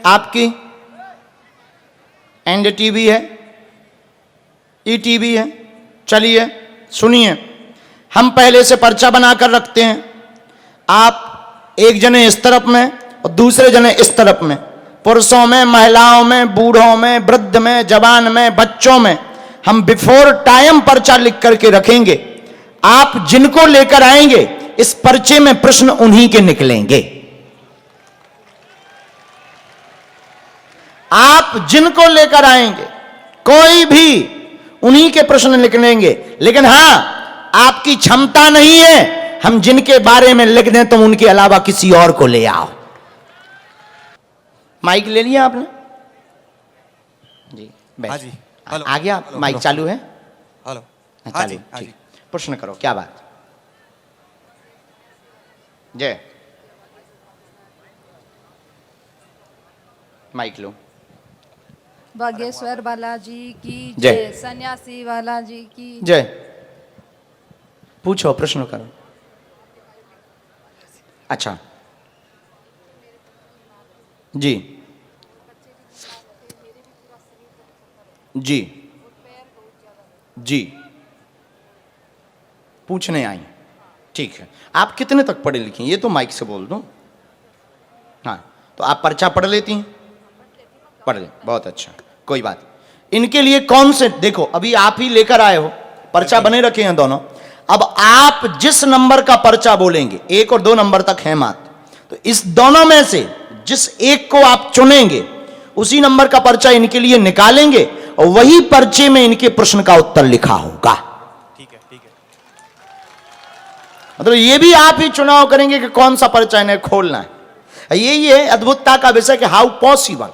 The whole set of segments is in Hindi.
आपकी एनडीटीवी है, ईटीवी है। चलिए सुनिए, हम पहले से पर्चा बनाकर रखते हैं। आप एक जने इस तरफ में और दूसरे जने इस तरफ में, पुरुषों में, महिलाओं में, बूढ़ों में, वृद्ध में, जवान में, बच्चों में, हम बिफोर टाइम पर्चा लिख करके रखेंगे। आप जिनको लेकर आएंगे इस पर्चे में प्रश्न उन्हीं के निकलेंगे। आप जिनको लेकर आएंगे कोई भी उन्हीं के प्रश्न निकलेंगे। लेकिन हां, आपकी क्षमता नहीं है हम जिनके बारे में लिख दें तो उनके अलावा किसी और को ले आओ। माइक ले लिया आपने जी? हाँ जी। आ गया? माइक चालू है? हेलो। चालू, ठीक। प्रश्न करो, क्या बात? जय, माइक लो। बागेश्वर बालाजी की जय। जय, सन्यासी बालाजी की जय। पूछो, प्रश्न करो। अच्छा जी जी जी, पूछने आई, ठीक है। आप कितने तक पढ़े लिखे? ये तो माइक से बोल दो। हाँ, तो आप पर्चा पढ़ लेती हैं? पढ़ ले, बहुत अच्छा, कोई बात। इनके लिए कौन से, देखो अभी आप ही लेकर आए हो, पर्चा बने रखे हैं दोनों। अब आप जिस नंबर का पर्चा बोलेंगे, 1 और 2 नंबर तक है मात्र, तो इस दोनों में से जिस एक को आप चुनेंगे उसी नंबर का पर्चा इनके लिए निकालेंगे और वही पर्चे में इनके प्रश्न का उत्तर लिखा होगा। ठीक है, ठीक है। मतलब ये भी आप ही चुनाव करेंगे कि कौन सा पर्चा इन्हें खोलना है। यही है अद्भुतता का विषय कि हाउ पॉसिबल।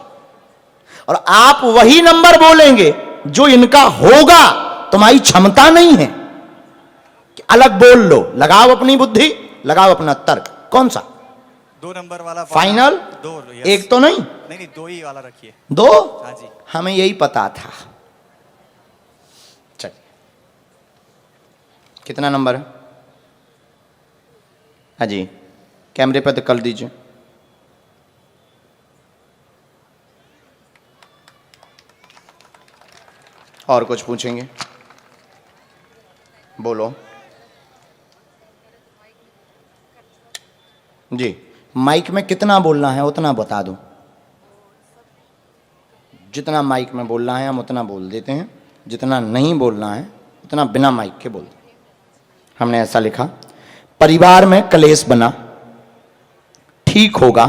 और आप वही नंबर बोलेंगे जो इनका होगा। तुम्हारी क्षमता नहीं है कि अलग बोल लो। लगाओ अपनी बुद्धि, लगाओ अपना तर्क। कौन सा? 2 नंबर वाला फाइनल? 2। एक तो नहीं? नहीं, 2 ही वाला रखिए। 2? हाँ जी। हमें यही पता था। चलिए, कितना नंबर है? हाँ जी, कैमरे पर तो कर दीजिए। और कुछ पूछेंगे? बोलो जी। माइक में कितना बोलना है उतना बता दो। जितना माइक में बोलना है हम उतना बोल देते हैं, जितना नहीं बोलना है उतना बिना माइक के बोल देते हैं। हमने ऐसा लिखा, परिवार में कलेश बना, ठीक होगा।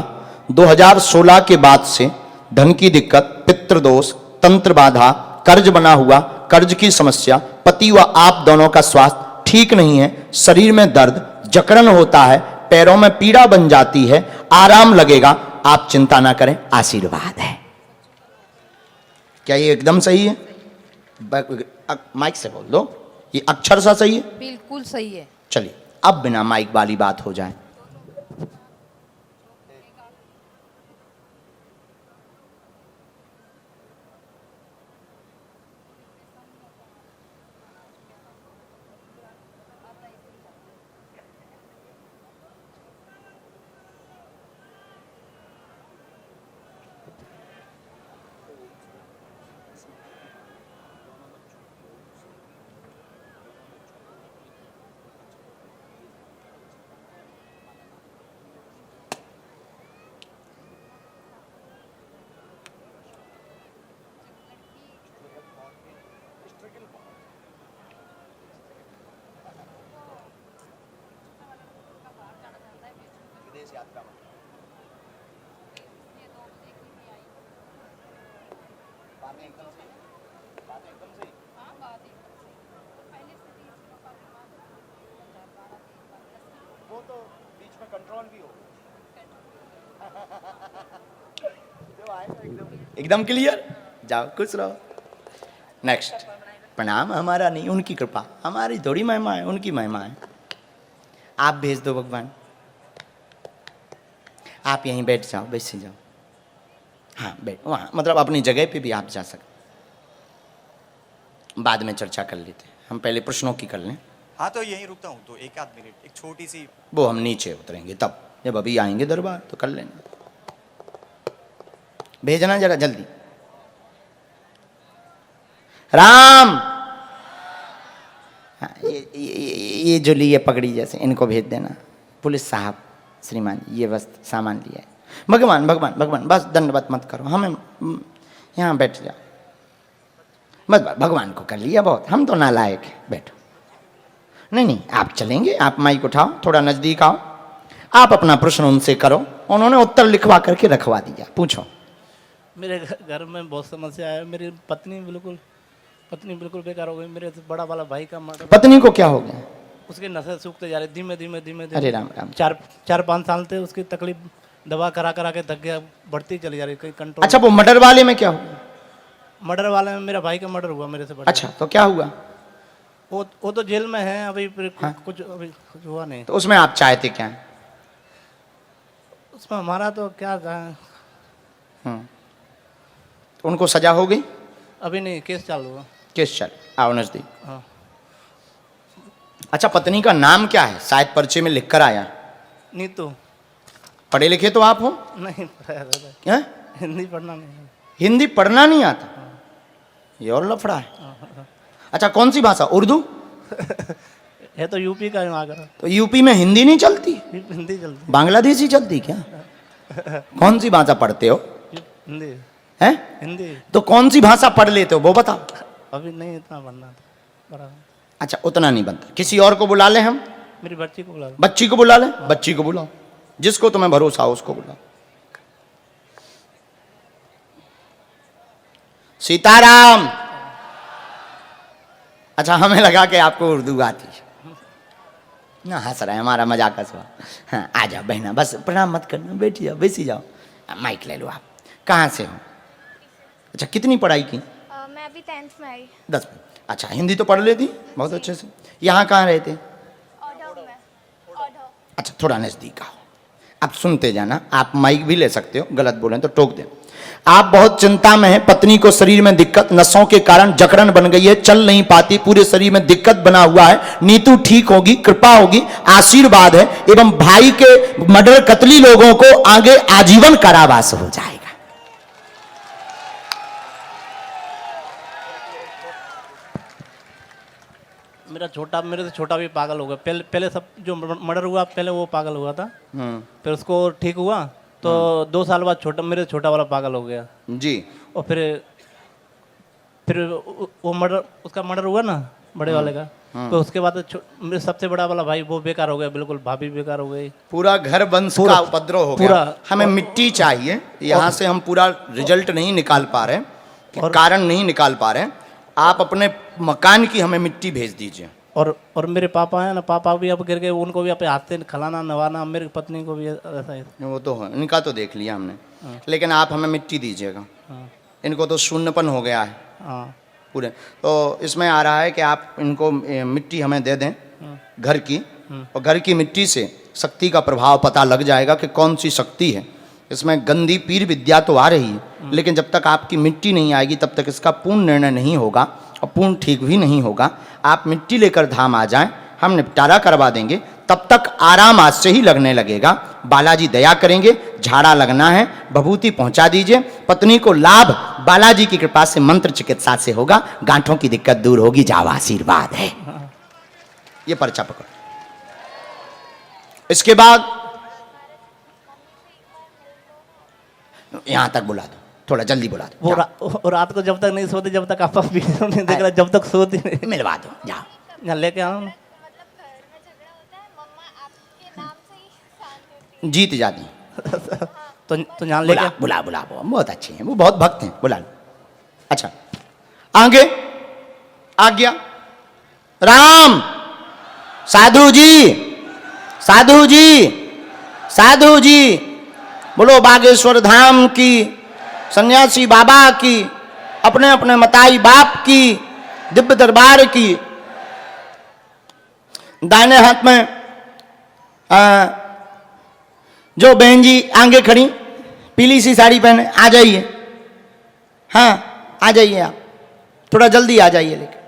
2016 के बाद से धन की दिक्कत, पितृदोष, तंत्र बाधा, कर्ज बना हुआ, कर्ज की समस्या, पति व आप दोनों का स्वास्थ्य ठीक नहीं है, शरीर में दर्द, जकड़न होता है, पैरों में पीड़ा बन जाती है, आराम लगेगा, आप चिंता ना करें, आशीर्वाद है। क्या ये एकदम सही है? माइक से बोल दो, ये अक्षर सा सही है? बिल्कुल सही है। चलिए अब बिना माइक वाली बात हो जाए। वो तो बीच में कंट्रोल भी हो। एकदम क्लियर। जाओ खुश रहो। नेक्स्ट। प्रणाम हमारा नहीं, उनकी कृपा, हमारी थोड़ी महिमा है, उनकी महिमा है। आप भेज दो भगवान। आप यहीं बैठ जाओ, बैठ जाओ। हाँ बैठ, वहाँ मतलब अपनी जगह पे भी आप जा सकते। बाद में चर्चा कर लेते हैं, हम पहले प्रश्नों की कर लें। हाँ तो यहीं रुकता हूँ, तो 1 आध मिनट, एक छोटी सी। वो हम नीचे उतरेंगे तब, जब अभी आएंगे दरबार तो कर लेना। भेजना जरा जल्दी। राम, हाँ, ये जो लिए पगड़ी जैसे इनको भेज देना। पुलिस साहब, श्रीमान ये बस सामान लिया है। भगवान भगवान भगवान, बस दंडवत मत करो, हमें यहाँ बैठ जाओ, बस भगवान को कर लिया बहुत, हम तो नालायक हैं, बैठो। नहीं नहीं, आप चलेंगे, आप माइक उठाओ, थोड़ा नजदीक आओ, आप अपना प्रश्न उनसे करो। उन्होंने उत्तर लिखवा करके रखवा दिया, पूछो। मेरे घर में बहुत समस्या है। मेरी पत्नी बिल्कुल बेकार हो गई। मेरे से बड़ा वाला भाई का मर्डर। पत्नी को क्या हो गया? उसके नशे सूखते जा रहे, धीमे धीमे धीमे अरे राम राम। 4-5 साल थे। उसकी तकलीफ दवा करा करा के थक गया, बढ़ती चली जा रही, कोई कंट्रोल। अच्छा, वो मर्डर वाले में क्या हुआ? मर्डर वाले में मेरा भाई का मर्डर हुआ मेरे से बड़ा। अच्छा, तो क्या हुआ? वो तो जेल में है अभी, फिर हाँ। कुछ हुआ नहीं। तो उसमें आप चाहते क्या हैं? उसमें हमारा तो क्या था, तो उनको सजा हो गई? अभी नहीं, केस चालू हुआ। केस चल, आओ नजदीक। हाँ। अच्छा, पत्नी का नाम क्या है? शायद पर्चे में लिख कर आया। नीतू। पढ़े लिखे तो आप हो? नहीं पढ़ा था। हैं? हिंदी पढ़ना नहीं। हिंदी पढ़ना नहीं आता? ये और लफड़ा है। अच्छा, कौन सी भाषा? उर्दू? है तो यूपी का यहाँ आगरा। तो यूपी में हिंदी नहीं चलती? हिंदी चलती। बांग्लादेशी चलती क्या? कौन सी भाषा पढ़ते हो? हिंदी। हैं? हिंदी। तो कौन सी भाषा पढ़ लेते हो वो बताओ। अभी नहीं इतना पढ़ना था बड़ा। अच्छा, उतना नहीं बनता। किसी और को बुला ले हम? मेरी बच्ची को बुला। बच्ची को बुला ले। बच्ची को बुलाओ, जिसको तुम्हें भरोसा हो उसको बुलाओ। सीताराम। अच्छा, हमें लगा कि आपको उर्दू आती है ना, हंस रहे हैं, हमारा मजाक हंसवा। हाँ, आ जाओ बहना, बस प्रणाम मत करना, बैठी जाओ, बैसी जाओ। माइक ले लो। आप कहाँ से हो? अच्छा, कितनी पढ़ाई की? मैं अभी 10th में आई। 10 में। अच्छा, हिंदी तो पढ़ लेती बहुत अच्छे से। यहाँ कहाँ रहते? ऑर्डर में। ऑर्डर। अच्छा, थोड़ा नजदीक आओ, आप सुनते जाना। आप माइक भी ले सकते हो, गलत बोलें तो टोक दें। आप बहुत चिंता में हैं, पत्नी को शरीर में दिक्कत, नसों के कारण जकड़न बन गई है, चल नहीं पाती, पूरे शरीर में दिक्कत बना हुआ है। नीतू ठीक होगी, कृपा होगी, आशीर्वाद है, एवं भाई के मर्डर कतली लोगों को आगे आजीवन कारावास हो जाएगा। मेरे से छोटा भी पागल हो गया। पहले सब जो मर्डर हुआ पहले वो पागल हुआ था, फिर उसको ठीक हुआ तो 2 साल बाद मेरे से छोटा वाला पागल हो गया जी। और फिर वो उसका मर्डर हुआ ना बड़े वाले का। तो उसके बाद मेरे सबसे बड़ा वाला भाई वो बेकार हो गया, बिल्कुल भाभी बेकार हो गई। पूरा घर वंश का उपद्रव हो गया। हमें मिट्टी चाहिए, यहाँ से हम पूरा रिजल्ट नहीं निकाल पा रहे, कारण नहीं निकाल पा रहे। आप अपने मकान की हमें मिट्टी भेज दीजिए। और मेरे पापा हैं ना, पापा भी अब गिर गए, उनको भी अपने हाथ से खिलाना नवाना, मेरी पत्नी को भी ऐसा ही। वो तो है, इनका तो देख लिया हमने, लेकिन आप हमें मिट्टी दीजिएगा। इनको तो शून्यपन हो गया है पूरे। तो इसमें आ रहा है कि आप इनको मिट्टी हमें दे दें घर की, और घर की मिट्टी से शक्ति का प्रभाव पता लग जाएगा कि कौन सी शक्ति है। इसमें गंदी पीर विद्या तो आ रही है, लेकिन जब तक आपकी मिट्टी नहीं आएगी तब तक इसका पूर्ण निर्णय नहीं होगा और पूर्ण ठीक भी नहीं होगा। आप मिट्टी लेकर धाम आ जाएं, हम निपटारा करवा देंगे। तब तक आराम आज से ही लगने लगेगा। बालाजी दया करेंगे। झाड़ा लगना है, भभूति पहुंचा दीजिए। पत्नी को लाभ बालाजी की कृपा से मंत्र चिकित्सा से होगा, गांठों की दिक्कत दूर होगी। जाओ, आशीर्वाद है। ये पर्चा पकड़ो। इसके बाद यहां तक बुला दो, थोड़ा जल्दी बुला दो। वो रात को जब तक नहीं सोते, जब तक आप वीडियो नहीं देख रहा, जब तक सोती नहीं। मिलवा दो, जाओ। यहाँ लेके आओ। मतलब घर में झगड़ा होता है, मम्मा आपके नाम से ही शांत होती जीत जाती। तो यहाँ लेके बुला बुला बुला, बहुत अच्छे हैं, वो बहुत भक्त हैं, बुला लो। अच्छा, आगे आ गया राम। साधु जी, साधु जी, साधु जी, बोलो बागेश्वर धाम की, सन्यासी बाबा की, अपने अपने मताई बाप की, दिव्य दरबार की। दाहिने हाथ में जो बहन जी आगे खड़ी पीली सी साड़ी पहने, आ जाइए। हाँ, आ जाइए, आप थोड़ा जल्दी आ जाइए। लेकिन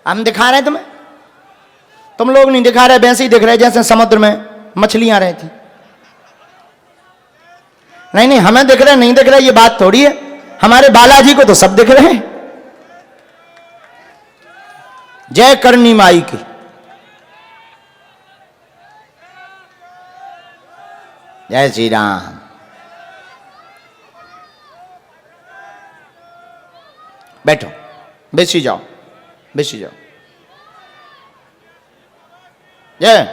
हम दिखा रहे तुम्हें, तुम लोग नहीं दिखा रहे, वैसे ही दिख रहे जैसे समुद्र में मछलियां रहती। नहीं नहीं, हमें दिख रहे नहीं दिख रहे ये बात थोड़ी है, हमारे बालाजी को तो सब दिख रहे हैं। जय करनी माई की। जय श्री राम। बैठो, बेसी जाओ, बेसी जाओ। जय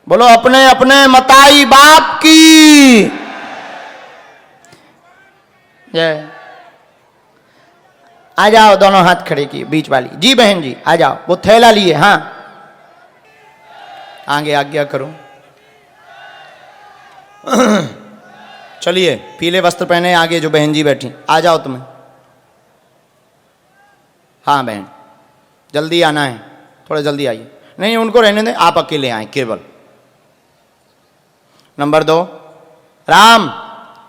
बोलो अपने अपने मताई बाप की जय। आ जाओ, दोनों हाथ खड़े किए, बीच वाली जी बहन जी आ जाओ, वो थैला लिए, हाँ आगे आज्ञा करो। चलिए, पीले वस्त्र पहने आगे जो बहन जी बैठी, आ जाओ तुम्हें। हाँ बहन, जल्दी आना है, थोड़ा जल्दी आइए। नहीं उनको रहने दें, आप अकेले आए केवल। नंबर 2 राम,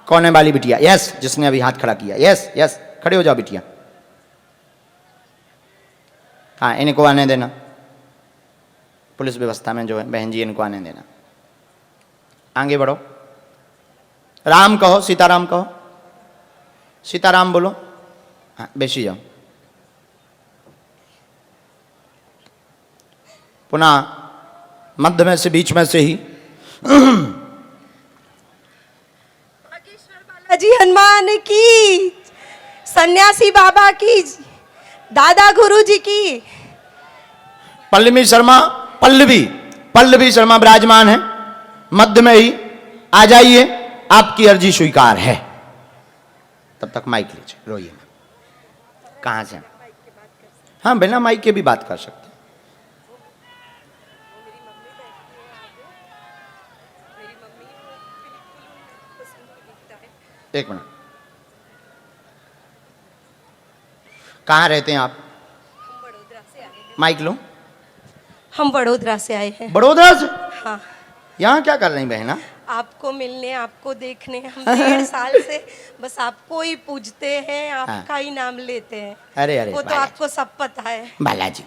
कोने वाली बिटिया, यस, जिसने अभी हाथ खड़ा किया, यस यस, खड़े हो जाओ बिटिया। हाँ इनको आने देना, पुलिस व्यवस्था में जो है बहन जी, इनको आने देना। आगे बढ़ो, राम कहो, सीताराम कहो, सीताराम बोलो। हाँ बेसी जाओ। पुनः मध्य में से, बीच में से ही बालाजी हनुमान की, सन्यासी बाबा की, दादा गुरु जी की। पल्लवी शर्मा, पल्लवी शर्मा विराजमान है मध्य में ही, आ जाइए, आपकी अर्जी स्वीकार है। तब तक माइक लीजिए, रोइए मत। कहाँ से? हाँ बिना माइक के भी बात कर सकते हैं। एक मिनट, कहाँ रहते हैं आप? माइक लो। हम बड़ोदरा से आए हैं। बड़ोदरा से? हाँ। यहाँ क्या कर रही बहना? आपको मिलने, आपको देखने, हम 1.5 साल से बस आपको ही पूजते हैं, आपका ही नाम लेते हैं। अरे अरे, वो तो आपको सब पता है। बालाजी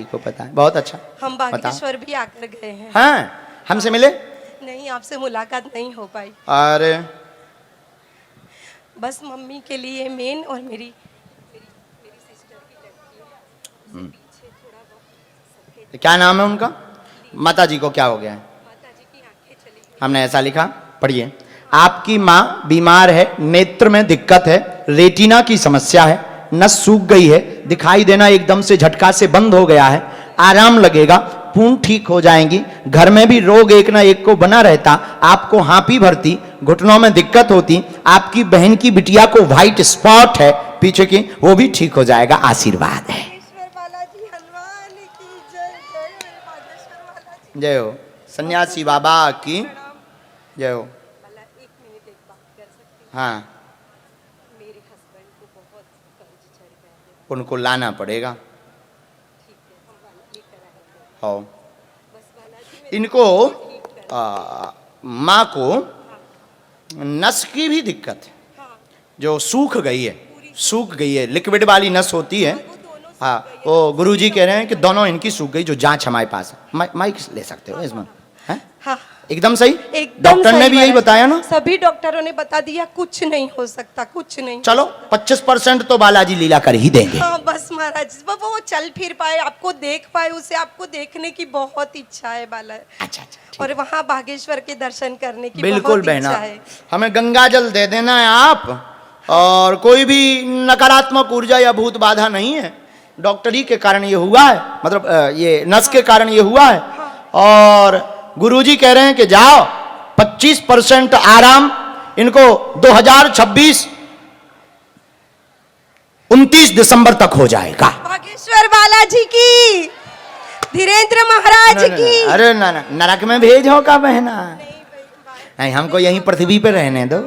को पता है, बहुत अच्छा। हम बागेश्वर भी आकर गए हैं। हाँ, हमसे मिले? नहीं, आपसे मुलाकात नहीं हो पाई। अरे बस मम्मी के लिए मेन, और मेरी सिस्टर की लड़की है। क्या नाम है उनका? माता जी को क्या हो गया है? माताजी की आंखें चली गई। हमने ऐसा लिखा, पढ़िए। आपकी माँ बीमार है, नेत्र में दिक्कत है, रेटिना की समस्या है, नस सूख गई है, दिखाई देना एकदम से झटका से बंद हो गया है, आराम लगेगा, पूर्ण ठीक हो जाएंगी। घर में भी रोग एक ना एक को बना रहता, आपको हाँपी भरती, घुटनों में दिक्कत होती, आपकी बहन की बिटिया को व्हाइट स्पॉट है पीछे की, वो भी ठीक हो जाएगा, आशीर्वाद है। बालाजी हनुमान की जय। जय मेरे बागेश्वर बालाजी। जय हो सन्यासी बाबा की जय हो। बाला, 1 मिनट एक बात कर सकती हूँ? हाँ मेरे हस्बैंड को बहुत कर्ज चढ़ गया है। उनको लाना पड़ेगा। ठीक है, हम बाला लेकर आएंगे। हो बस बालाजी मेरे इनको ठीक कर। माँ को नस की भी दिक्कत है, हाँ, जो सूख गई है, लिक्विड वाली नस होती है। वो दोनों सूख हाँ, गई है। वो गुरुजी कह रहे हैं कि दोनों इनकी सूख गई, जो जांच हमारे पास है। माइक ले सकते हो इसमें, हैं? हाँ, एकदम सही। एकदम डॉक्टर ने सही भी यही बात। बताया ना। सभी डॉक्टरों ने बता दिया, कुछ नहीं हो सकता, कुछ नहीं। चलो 25% तो बालाजी लीला कर ही देंगे। हाँ बस महाराज, वो चल फिर पाए, आपको देख पाए, उसे आपको देखने की बहुत इच्छा है बाला। अच्छा अच्छा, और वहाँ बागेश्वर के दर्शन करने की बिल्कुल बहुत बहना, इच्छा है। हमें गंगा जल दे देना है आप, और कोई भी नकारात्मक ऊर्जा या भूत बाधा नहीं है। डॉक्टरी के कारण ये हुआ है, मतलब ये नस के कारण ये हुआ है। और गुरुजी कह रहे हैं कि जाओ 25% आराम इनको 2026 29 दिसंबर तक हो जाएगा। बागेश्वर बालाजी की, धीरेन्द्र महाराज की। अरे ना ना, नरक में भेजो का बहना, नहीं हमको यहीं पृथ्वी पे रहने दो।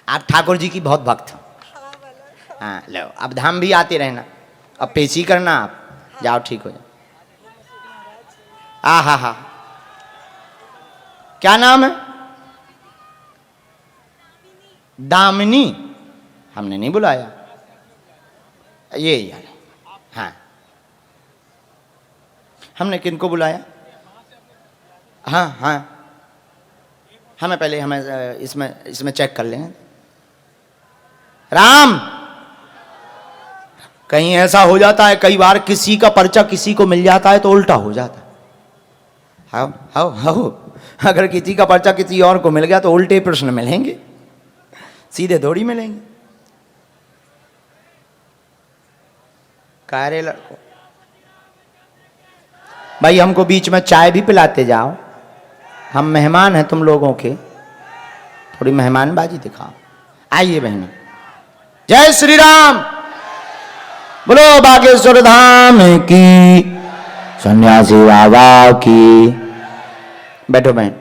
आप ठाकुर जी की बहुत भक्त हो। हाँ लो, अब धाम भी आते रहना, अब पेशी करना, आप जाओ, ठीक हो जाओ। हा, क्या नाम है? दामिनी। हमने नहीं बुलाया, ये यार हाँ, हमने किनको बुलाया? हाँ हाँ, हमें पहले हमें इसमें चेक कर लें। राम, कहीं ऐसा हो जाता है कई बार किसी का पर्चा किसी को मिल जाता है तो उल्टा हो जाता है। हाओ हाओ हाओ, अगर किसी का पर्चा किसी और को मिल गया तो उल्टे प्रश्न मिलेंगे, सीधे थोड़ी मिलेंगे। कारे लड़को, भाई हमको बीच में चाय भी पिलाते जाओ, हम मेहमान हैं तुम लोगों के, थोड़ी मेहमानबाजी दिखाओ। आइए बहनों, जय श्री राम, बोलो बागेश्वर धाम की, सन्यासी बाबा की। बैठो बहन।